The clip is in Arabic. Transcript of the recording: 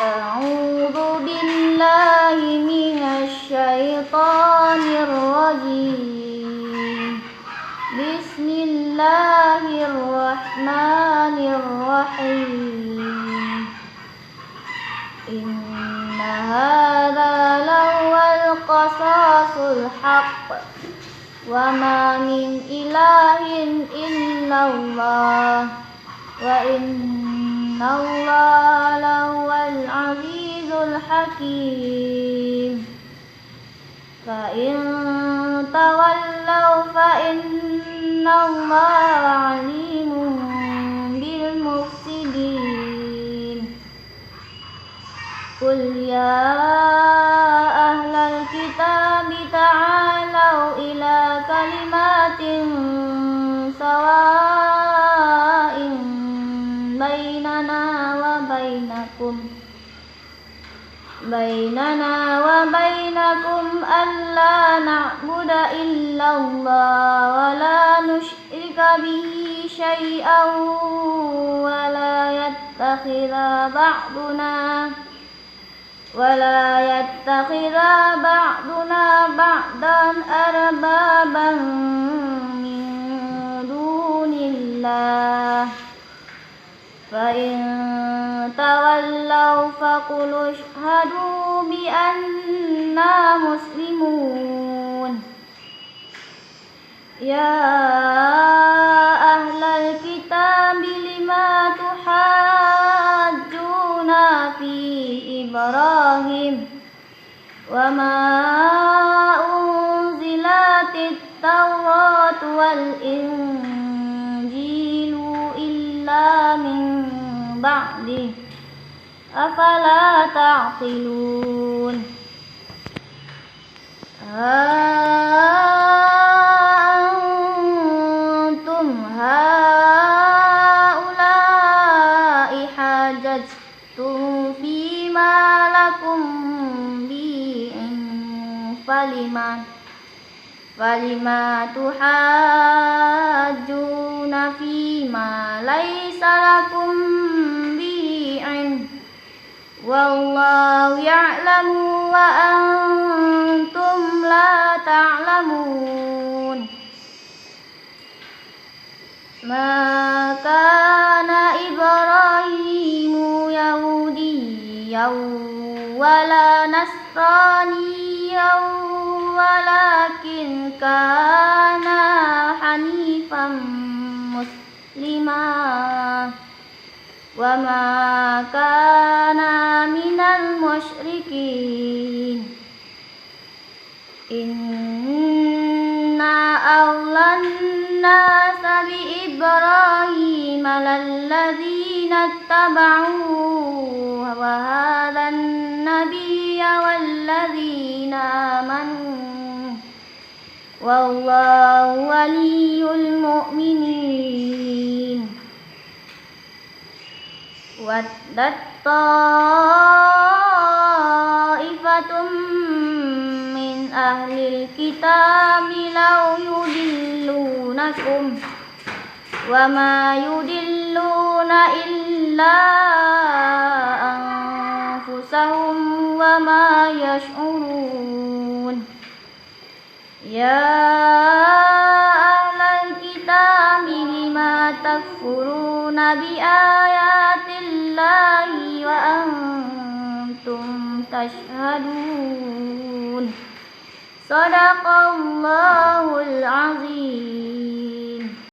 أعوذ بالله من الشيطان الرجيم. بسم الله الرحمن الرحيم. إن هذا لهو القصاص الحق وما من إله إلا الله وإن الله لهو العزيز الحكيم. فإن تولوا فإن الله عليم بالمفسدين. قل يا أهل الكتاب تعالوا إلى كلمات سواء بيننا وبينكم ألا نعبد إلا الله ولا نشرك به شيئا ولا يتخذ بعضنا بعضا أربابا من دون الله. فإن تولوا فقولوا اشهدوا بأننا مسلمون. يا أهل الكتاب لما تحاجون في إبراهيم وما أنزلت التوراة والإنجيل إلا من بعده أفلا تعقلون. أنتم هؤلاء حاججتم فيما لكم به علم فلما تحاجون فيما ليس لكم به علم والله يعلم وأنتم لا تعلمون. ما كان إبراهيم يهوديا ولا نصرانيا ولكن كان حنيفا مسلما وما كان من المشركين. إنا أولى الناس بإبراهيم للذين اتبعوه وهذا النبي والذين آمنوا والله ولي المؤمنين. ودت طائفة من أهل الكتاب لو يضلونكم وما يضلون إلا أنفسهم وما يشعرون. يا أهل الكتاب لما تكفرون بآيات الله وأنتم تشهدون. صدق الله